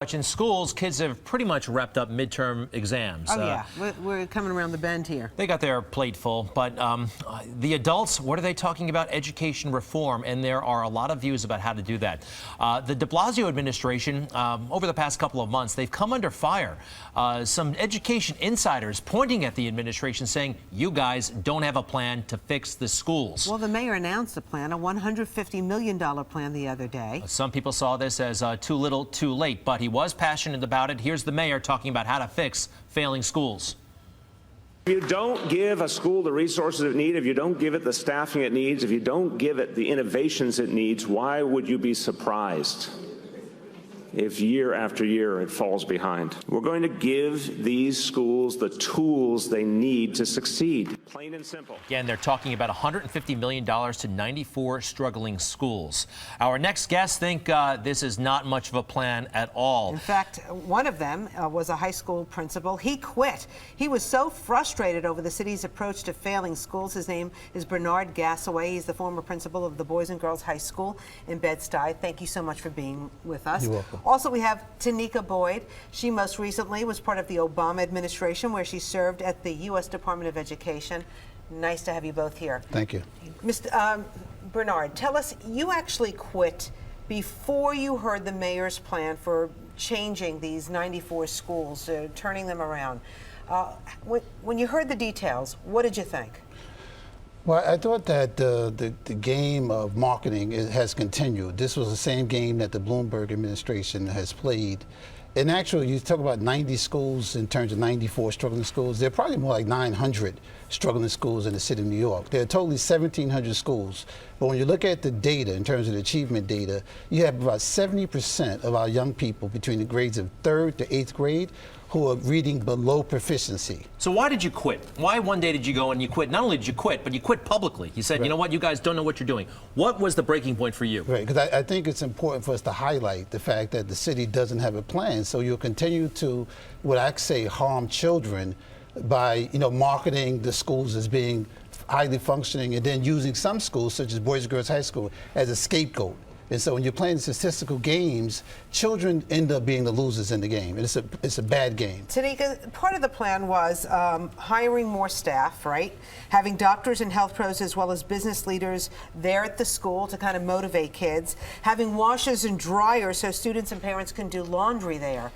In schools, kids have pretty much wrapped up midterm exams. Oh, yeah. We're coming around the bend here. They got their plate full, but the adults, what are they talking about? Education reform, and there are a lot of views about how to do that. The de Blasio administration, over the past couple of months, they've come under fire. Some education insiders pointing at the administration saying, you guys don't have a plan to fix the schools. Well, the mayor announced a plan, a $150 million plan the other day. Some people saw this as too little, too late, but he was passionate about it. Here's the mayor talking about how to fix failing schools. If you don't give a school the resources it needs, if you don't give it the staffing it needs, if you don't give it the innovations it needs, why would you be surprised if year after year it falls behind? We're going to give these schools the tools they need to succeed, plain and simple. Again, they're talking about $150 million to 94 struggling schools. Our next guests think this is not much of a plan at all. In fact, one of them was a high school principal. He quit. He was so frustrated over the city's approach to failing schools. His name is Bernard Gassaway. He's the former principal of the Boys and Girls High School in Bed-Stuy. Thank you so much for being with us. You're welcome. Also, we have Tenicka Boyd. She most recently was part of the Obama administration, where she served at the U.S. Department of Education. Nice to have you both here. Thank you. Mr. Bernard, tell us, you actually quit before you heard the mayor's plan for changing these 94 schools, turning them around. When you heard the details, what did you think? Well, I thought that the game of marketing has continued. This was the same game that the Bloomberg administration has played. And actually, you talk about 90 schools in terms of 94 struggling schools. There are probably more like 900 struggling schools in the city of New York. There are totally 1,700 schools. But when you look at the data, in terms of the achievement data, you have about 70% of our young people between the grades of 3rd to 8th grade who are reading below proficiency. So why did you quit? Why one day did you go and you quit? Not only did you quit, but you quit publicly. You said, right, you know what, you guys don't know what you're doing. What was the breaking point for you? Right, because I think it's important for us to highlight the fact that the city doesn't have a plan. So you'll continue to, what I say, harm children by, marketing the schools as being highly functioning and then using some schools, such as Boys and Girls High School, as a scapegoat. And so when you're playing statistical games, children end up being the losers in the game. And it's a bad game. Tenicka, part of the plan was hiring more staff, right? Having doctors and health pros as well as business leaders there at the school to kind of motivate kids. Having washers and dryers so students and parents can do laundry there.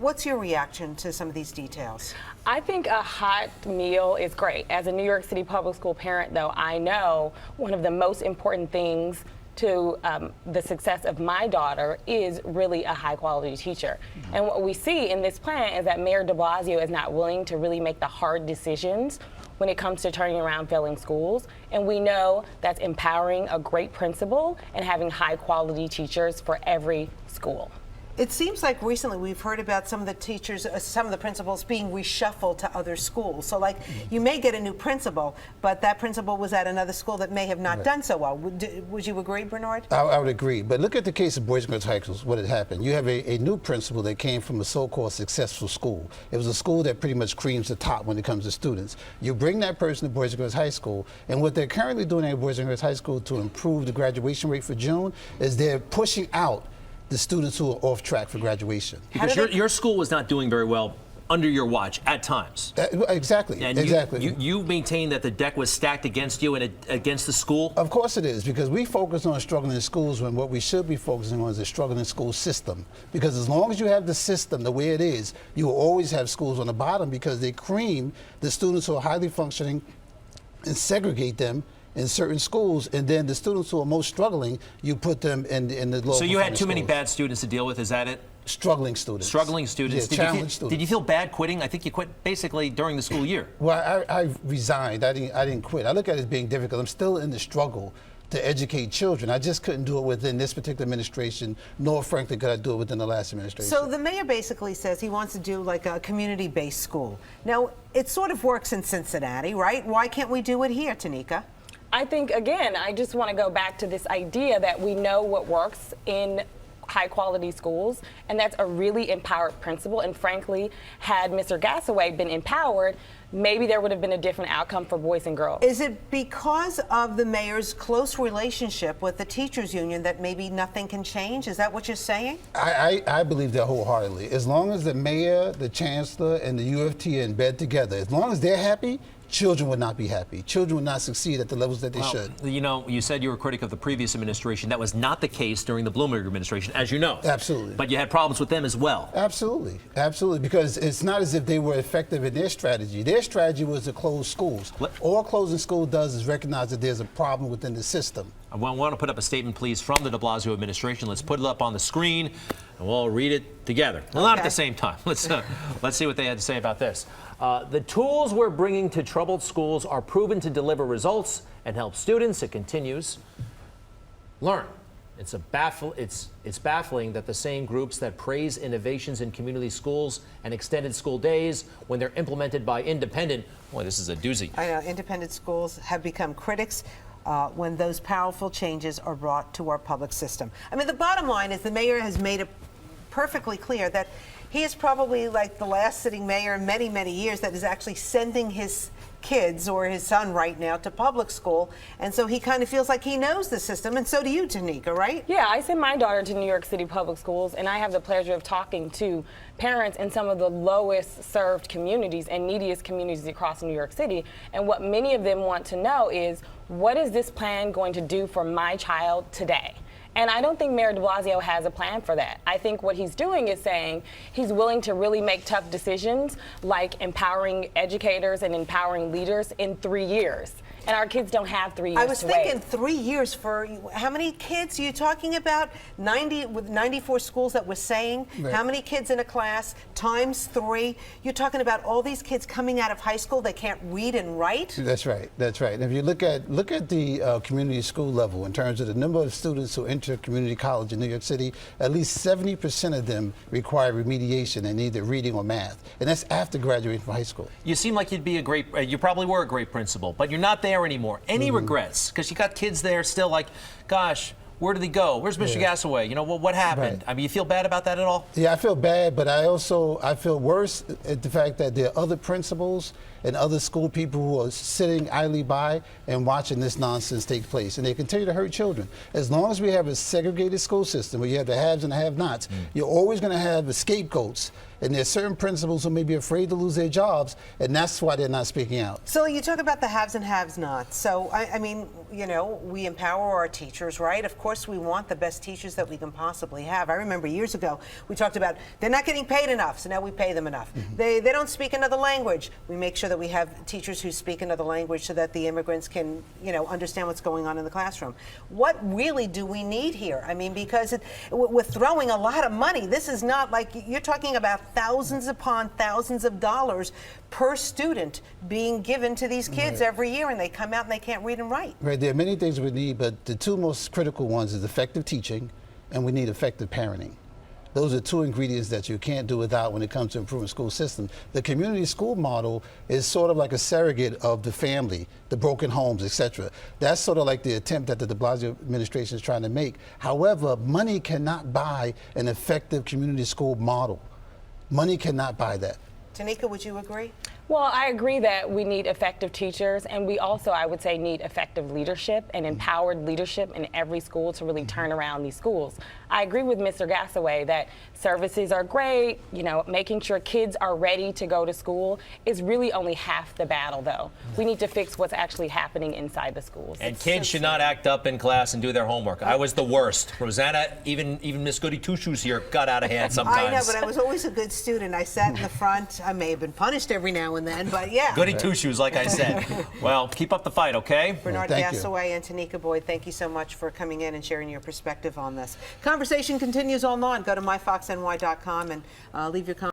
What's your reaction to some of these details? I think a hot meal is great. As a New York City public school parent, though, I know one of the most important things to the success of my daughter is really a high-quality teacher. Mm-hmm. And what we see in this plan is that Mayor de Blasio is not willing to really make the hard decisions when it comes to turning around failing schools. And we know that's empowering a great principal and having high-quality teachers for every school. It seems like recently we've heard about some of the teachers, some of the principals being reshuffled to other schools. So like you may get a new principal, but that principal was at another school that may have not done so well. Would you agree, Bernard? I would agree. But look at the case of Boys and Girls High School, what had happened. You have a new principal that came from a so-called successful school. It was a school that pretty much creams the top when it comes to students. You bring that person to Boys and Girls High School, and what they're currently doing at Boys and Girls High School to improve the graduation rate for June is they're pushing out the students who are off track for graduation. Because your school was not doing very well under your watch at times. Exactly. And exactly. You maintain that the deck was stacked against you and against the school? Of course it is, because we focus on struggling schools when what we should be focusing on is a struggling school system. Because as long as you have the system the way it is, you will always have schools on the bottom because they cream the students who are highly functioning and segregate them in certain schools, and then the students who are most struggling, you put them in the low. So you had too many schools. Bad students to deal with, is that it? Struggling students. Struggling students. Yeah, challenged students. Did you feel bad quitting? I think you quit basically during the school year. Well, I resigned. I didn't quit. I look at it as being difficult. I'm still in the struggle to educate children. I just couldn't do it within this particular administration, nor frankly could I do it within the last administration. So the mayor basically says he wants to do like a community-based school. Now, it sort of works in Cincinnati, right? Why can't we do it here, Tenicka? I think, again, I just want to go back to this idea that we know what works in high quality schools, and that's a really empowered principal. And frankly, had Mr. Gassaway been empowered, maybe there would have been a different outcome for boys and girls. Is it because of the mayor's close relationship with the teachers union that maybe nothing can change? Is that what you're saying? I believe that wholeheartedly. As long as the mayor, the chancellor, and the UFT are in bed together, as long as they're happy, children would not be happy. Children would not succeed at the levels that they should. You know, you said you were a critic of the previous administration. That was not the case during the Bloomberg administration, as you know. Absolutely. But you had problems with them as well. Absolutely. Absolutely. Because it's not as if they were effective in their strategy. Their strategy was to close schools. All closing school does is recognize that there's a problem within the system. I want to put up a statement, please, from the de Blasio administration. Let's put it up on the screen, and we'll all read it together. Well, not at the same time. Let's see what they had to say about this. The tools we're bringing to troubled schools are proven to deliver results and help students, it continues, learn. It's baffling that the same groups that praise innovations in community schools and extended school days, when they're implemented by independent, boy, this is a doozy. I know, independent schools have become critics when those powerful changes are brought to our public system. I mean, the bottom line is the mayor has made it perfectly clear that he is probably like the last sitting mayor in many, many years that is actually sending his kids or his son right now to public school. And so he kind of feels like he knows the system. And so do you, Tenicka, right? Yeah, I send my daughter to New York City public schools, and I have the pleasure of talking to parents in some of the lowest served communities and neediest communities across New York City. And what many of them want to know is, what is this plan going to do for my child today? And I don't think Mayor de Blasio has a plan for that. I think what he's doing is saying he's willing to really make tough decisions, like empowering educators and empowering leaders in 3 years. And our kids don't have 3 years I was to thinking wait. 3 years for how many kids are you talking about? 90 with 94 schools that we're saying. Right. How many kids in a class times 3? You're talking about all these kids coming out of high school, they can't read and write. That's right. That's right. And if you look at the community school level in terms of the number of students who enter community college in New York City, at least 70% of them require remediation in either reading or math, and that's after graduating from high school. You seem like you'd be a great, you probably were a great principal, but you're not there anymore. Any regrets? Because you got kids there still like, gosh, where did he go? Where's Mr. Gassaway? You know, what happened? Right. I mean, you feel bad about that at all? Yeah, I feel bad, but I feel worse at the fact that there are other principals and other school people who are sitting idly by and watching this nonsense take place, and they continue to hurt children. As long as we have a segregated school system where you have the haves and the have-nots, you're always going to have the scapegoats, and there's certain principals who may be afraid to lose their jobs, and that's why they're not speaking out. So you talk about the haves and have-nots. So, I mean, you know, we empower our teachers, right? Of course, we want the best teachers that we can possibly have. I remember years ago, we talked about they're not getting paid enough, so now we pay them enough. They don't speak another language. We make sure that we have teachers who speak another language so that the immigrants can, you know, understand what's going on in the classroom. What really do we need here? I mean, because we're throwing a lot of money. This is not like, you're talking about thousands upon thousands of dollars per student being given to these kids every year, and they come out and they can't read and write. Right, there are many things we need, but the two most critical ones is effective teaching, and we need effective parenting. Those are two ingredients that you can't do without when it comes to improving school systems. The community school model is sort of like a surrogate of the family, the broken homes, etc. That's sort of like the attempt that the de Blasio administration is trying to make. However, money cannot buy an effective community school model. Money cannot buy that. Tenicka, would you agree? Well, I agree that we need effective teachers, and we also, I would say, need effective leadership and empowered leadership in every school to really turn around these schools. I agree with Mr. Gassaway that services are great, you know, making sure kids are ready to go to school is really only half the battle, though. We need to fix what's actually happening inside the schools. And kids should not act up in class and do their homework. I was the worst. Rosanna, even Miss Goody Two-Shoes here got out of hand sometimes. I know, but I was always a good student. I sat in the front. I may have been punished every now and then, but yeah. Goody Two-Shoes, like I said. Well, keep up the fight, okay? Bernard Thank you. Gassaway and Tenicka Boyd, thank you so much for coming in and sharing your perspective on this. Conversation continues online. Go to myfoxny.com and leave your comments.